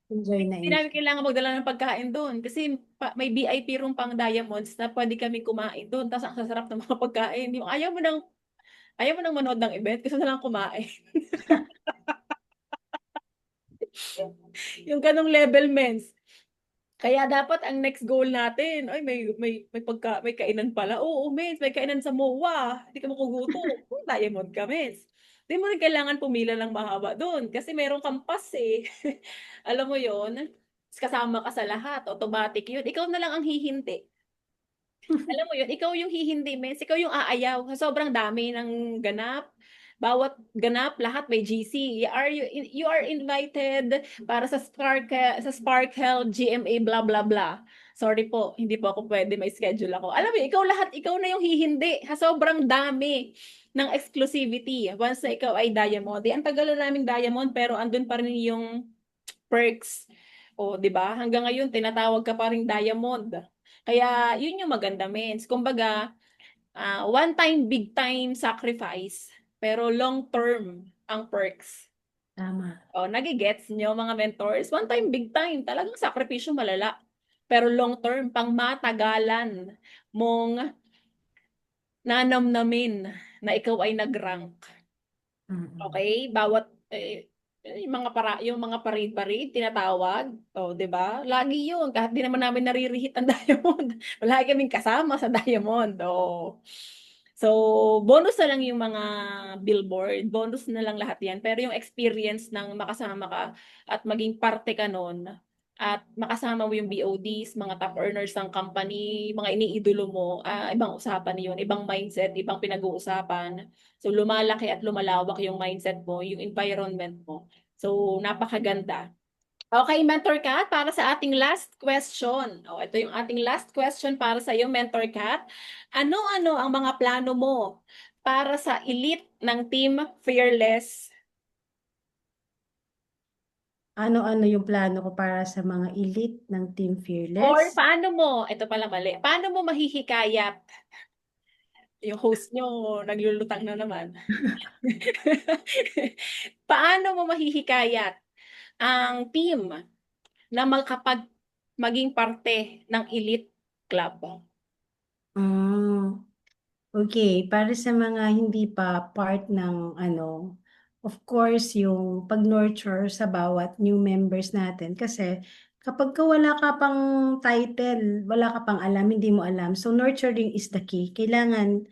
Enjoy na Hindi namin enjoy. kailangan magdala ng pagkain doon kasi may VIP room pang Diamonds na pwede kami kumain doon. Tapos ang sasarap ng mga pagkain. Yung ayaw mo nang manood ng event, gusto na lang kumain. Yung ganong level, mens. Kaya dapat ang next goal natin, ay may kainan pala. Oo, mens, may kainan sa MOA. Hindi ka magugutom. Diamond ka, mens. Hindi mo rin kailangan pumila ng mahaba doon kasi meron kang pass eh. Alam mo yon, kasama ka sa lahat, automatic yun. Ikaw na lang ang hihinti. Alam mo yun, ikaw yung hihindi, mens. Ikaw yung aayaw. Sa sobrang dami ng ganap. Bawat ganap, lahat may GC. You are invited para sa Sparkle GMA blah blah blah. Sorry po, hindi po ako pwede, may schedule ako. Alam mo, ikaw na yung hihindi. Sa sobrang dami ng exclusivity. Once na ikaw ay diamond, ang tagal na naming diamond pero andun pa rin yung perks. O, 'di ba? Hanggang ngayon tinatawag ka pa ring diamond. Kaya yun yung maganda, mens. Kumbaga, one time big time sacrifice, pero long term ang perks. Tama. O, nagigets nyo mga mentors? One time big time, talagang sakripisyo malala. Pero long term, pang matagalan mong nanamnamin na ikaw ay nag-rank. Mm. Okay, bawat yung mga parid-parid tinatawag, oh, 'di ba? Lagi 'yun kahit di naman namin naririhit ang Diamond. Palagi kaming kasama sa Diamond. Oh. So, bonus na lang yung mga billboard, bonus na lang lahat 'yan. Pero yung experience ng makasama ka at maging parte ka nun at makasama mo yung BODs, mga top earners ng company, mga iniidolo mo, ibang usapan 'yun, ibang mindset, ibang pinag-uusapan. So, lumalaki at lumalawak yung mindset mo, yung environment mo. So, napakaganda. Okay, Mentor Kat, para sa ating last question. Ito yung ating last question para sa iyo, Mentor Kat. Ano-ano ang mga plano mo para sa elite ng Team Fearless? Ano-ano yung plano ko para sa mga elite ng Team Or Fearless? ito pala mali, paano mo mahihikayat yung host nyo, naglulutang na naman. Paano mo mahihikayat ang team na maging parte ng elite club? Hmm. Okay, para sa mga hindi pa part ng ano, of course, yung pag-nurture sa bawat new members natin. Kasi kapag ka wala ka pang title, wala ka pang alam, hindi mo alam. So, nurturing is the key. Kailangan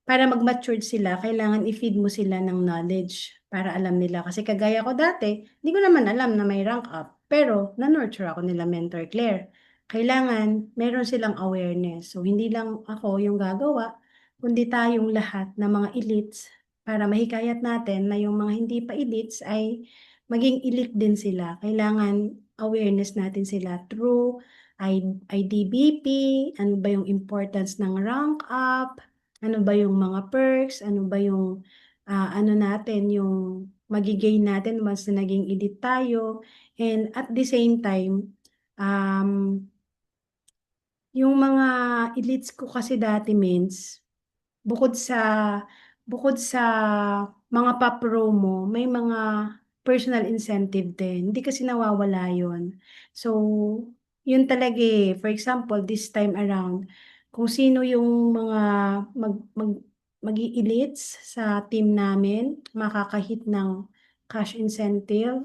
para mag-matured sila, kailangan i-feed mo sila ng knowledge para alam nila. Kasi kagaya ko dati, hindi ko naman alam na may rank up. Pero, na-nurture ako nila Mentor Claire. Kailangan, meron silang awareness. So, hindi lang ako yung gagawa, kundi tayong lahat na mga elites para mahikayat natin na yung mga hindi pa elites ay maging elite din sila. Kailangan awareness natin sila through IDBP, ano ba yung importance ng rank up, ano ba yung mga perks? Ano ba yung ano natin, yung magigain natin once na naging elite tayo? And at the same time, um, yung mga elites ko kasi dati, Mins, bukod sa bukod sa mga pa-promo, may mga personal incentive din. Hindi kasi nawawala yun. So, yun talaga eh. For example, this time around, kung sino yung mga mag-i-elites sa team namin, makakahit ng cash incentive,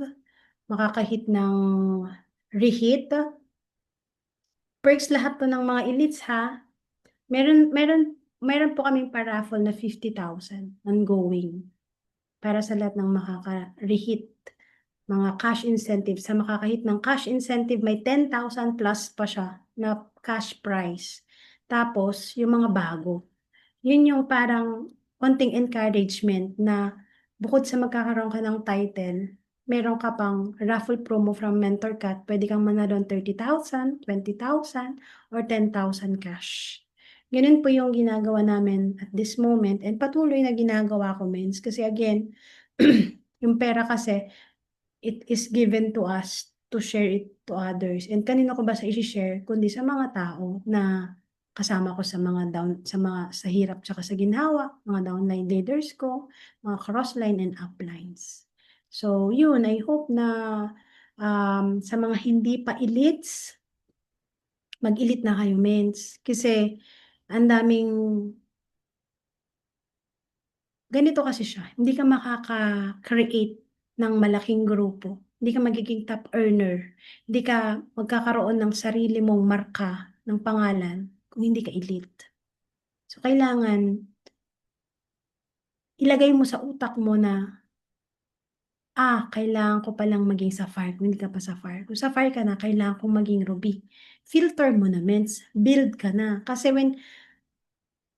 makakahit ng rehit. Perks lahat to ng mga elites ha. Meron po kaming paraffle na 50,000 ongoing para sa lahat ng makaka-rehit mga cash incentive. Sa makakahit ng cash incentive, may 10,000 plus pa siya na cash prize. Tapos, yung mga bago. Yun yung parang konting encouragement na bukod sa magkakaroon ka ng title, meron ka pang raffle promo from Mentor Cat. Pwede kang manalo ng 30,000, 20,000, or 10,000 cash. Ganun po yung ginagawa namin at this moment and patuloy na ginagawa ko, Mens. Kasi again, yung pera kasi, it is given to us to share it to others. And kanino ko ba sa i-share kundi sa mga tao na kasama ko sa mga sa hirap tsaka sa ginhawa, mga downline leaders ko, mga crossline and uplines. So, yun, I hope na Sa mga hindi pa elites, mag-elite na kayo, mens. Kasi ang daming, ganito kasi siya, hindi ka makaka-create ng malaking grupo. Hindi ka magiging top earner. Hindi ka magkakaroon ng sarili mong marka ng pangalan kung hindi ka elite. So, kailangan ilagay mo sa utak mo na, kailangan ko palang maging sapphire kung hindi ka pa sapphire. Kung sapphire ka na, kailangan kong maging ruby. Filter mo na, mens. Build ka na. Kasi when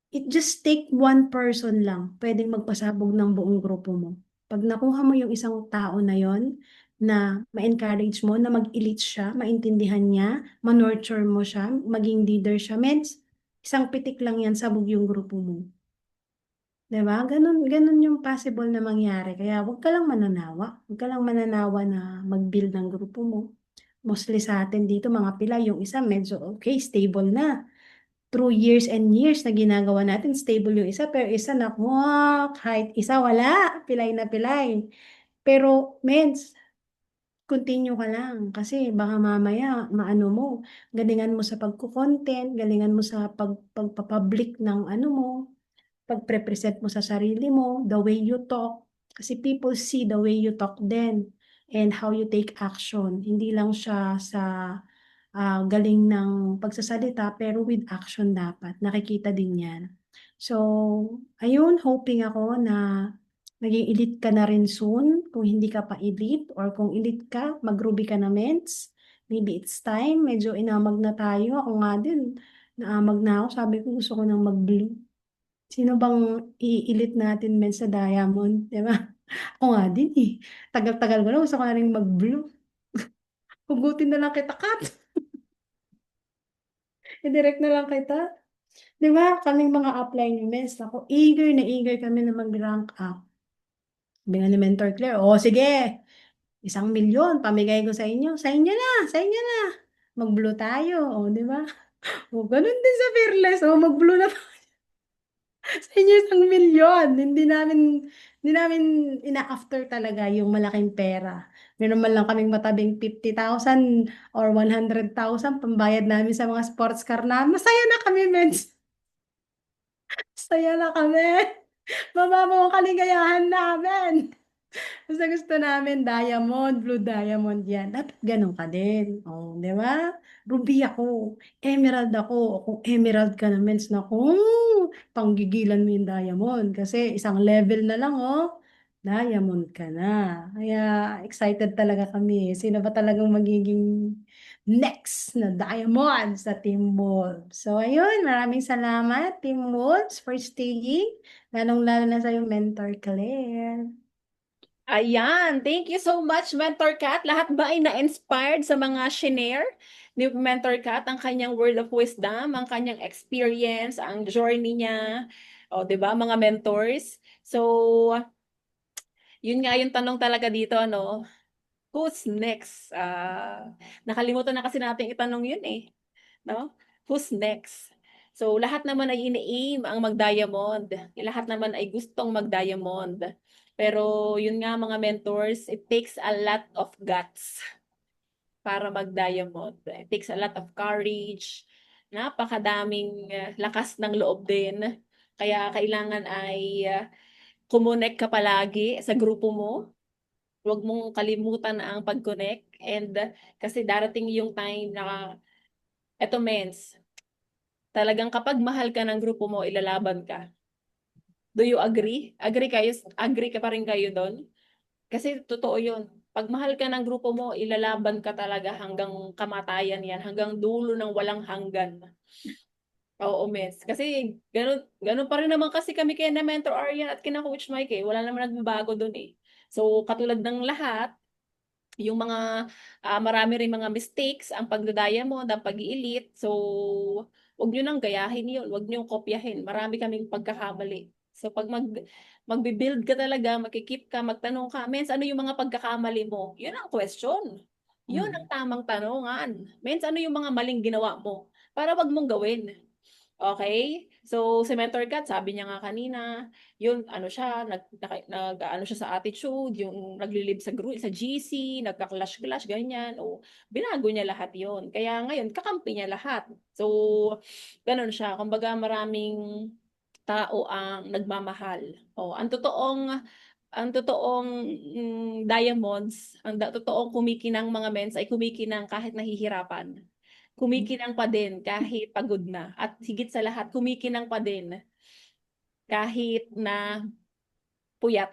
it just take one person lang, pwedeng magpasabog ng buong grupo mo. Pag nakuha mo yung isang tao na yon, na ma-encourage mo, na mag-elite siya, maintindihan niya, ma-nurture mo siya, maging leader siya, mens, isang pitik lang yan, sabog yung grupo mo. 'Di ba? Ganun, ganun yung possible na mangyari. Kaya huwag ka lang mananawa. Huwag ka lang mananawa na mag-build ng grupo mo. Mostly sa atin dito, mga Pilay, yung isa medyo okay, stable na. Through years and years na ginagawa natin, stable yung isa, pero isa na, kahit isa wala, pilay na pilay. Pero, mens, continue ka lang. Kasi baka mamaya, maano mo, galingan mo sa pagko-content, galingan mo sa pagpapublic ng ano mo, pag-present mo sa sarili mo, the way you talk. Kasi people see the way you talk then and how you take action. Hindi lang siya sa galing ng pagsasalita, pero with action dapat. Nakikita din yan. So, ayun, hoping ako na maging elite ka na rin soon. Kung hindi ka pa elite or kung elite ka, mag-ruby ka na, mens. Maybe it's time. Medyo inamag na tayo. Ako nga din, naamag na ako. Sabi ko gusto ko nang mag-blue. Sino bang i-elite natin, men, sa diamond? Di ba? Ako nga din eh. Tagal-tagal ko na. Gusto ko na rin mag-blue. Hugutin na lang kita, Kat. I-direct na lang kita. Di ba? Kaming mga upline ni Mes. Ako, eager na eager kami na mag-rank up. Sabi nga ni Mentor Claire, sige, 1,000,000, pamigay ko sa inyo. Sa inyo na, sa inyo na. Mag-blue tayo. Di ba? Ganun din sa Fearless. Mag-blue na sa inyo 1,000,000. Hindi namin ina-after talaga yung malaking pera. Meron man lang kaming matabing 50,000 or 100,000 pambayad namin sa mga sports car namin. Masaya na kami, mens. Masaya na kami. Mababaw ang kaligayahan namin. Basta gusto namin diamond, blue diamond yan. Dapat ganun ka din. Di ba? Ruby ako. Emerald ako. Kung emerald ka naman, naku, panggigilan mo yung diamond. Kasi isang level na lang, diamond ka na. Kaya excited talaga kami. Sino ba talagang magiging next na diamond sa Team Wolves? So, ayun. Maraming salamat, Team Wolves, for staying. Lalong-lalo na sa yung mentor, Claire. Ayan, thank you so much, Mentor Kat. Lahat ba ay na-inspired sa mga shinare ni Mentor Kat, ang kanyang word of wisdom, ang kanyang experience, ang journey niya, o 'di ba, mga mentors. So, yun nga yung tanong talaga dito, ano, who's next? Nakalimutan na kasi natin itanong yun eh, no? Who's next? So, lahat naman ay ini-aim ang mag-diamond. Lahat naman ay gustong mag-diamond. Pero yun nga mga mentors, it takes a lot of guts para mag-diamond. It takes a lot of courage, napakadaming lakas ng loob din. Kaya kailangan ay kumonek ka palagi sa grupo mo. Huwag mong kalimutan ang pag-connect. And kasi darating yung time na, eto mens, talagang kapag mahal ka ng grupo mo, ilalaban ka. Do you agree? Agree ka pa rin kayo doon? Kasi totoo yun. Pag mahal ka ng grupo mo, ilalaban ka talaga hanggang kamatayan yan, hanggang dulo ng walang hanggan. Oo, miss. Kasi ganun, ganun pa rin naman kasi kami kay na Mentor Aryan at kina Coach Mike eh. Wala naman nagbabago doon eh. So, katulad ng lahat, yung mga marami rin mga mistakes ang pagda-diamond, ang pag-i-elite. So, wag niyo nang gayahin 'yun, wag niyo kopyahin. Marami kaming pagkakamali. So, pag magbi-build ka talaga, magki-keep ka, magtanong ka, "Mens, ano yung mga pagkakamali mo?" 'Yun ang question. 'Yun ang tamang tanungan. "Mens, ano yung mga maling ginawa mo?" Para wag mong gawin. Okay? So, si Mentor Kat, sabi niya nga kanina, yun, ano siya, ano siya sa attitude, yung naglilib sa GC, nagka-clash-clash, ganyan. O, binago niya lahat yon. Kaya ngayon, kakampi niya lahat. So, ganun siya. Kumbaga, maraming tao ang nagmamahal. O, ang totoong diamonds, totoong kumikinang mga mens ay kumikinang kahit nahihirapan. Kumikinang pa din kahit pagod na. At higit sa lahat, kumikinang pa din kahit na puyat.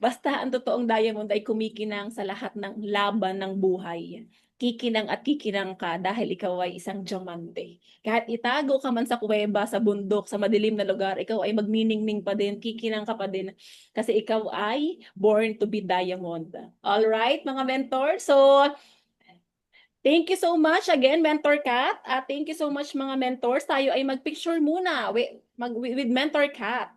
Basta ang totoong diamond ay kumikinang sa lahat ng laban ng buhay. Kikinang at kikinang ka dahil ikaw ay isang diamante. Kahit itago ka man sa kuweba, sa bundok, sa madilim na lugar, ikaw ay magniningning pa din, kikinang ka pa din kasi ikaw ay born to be diamond. All right, mga mentor. So, thank you so much again, Mentor Kat. At thank you so much mga mentors. Tayo ay mag-picture muna with Mentor Kat.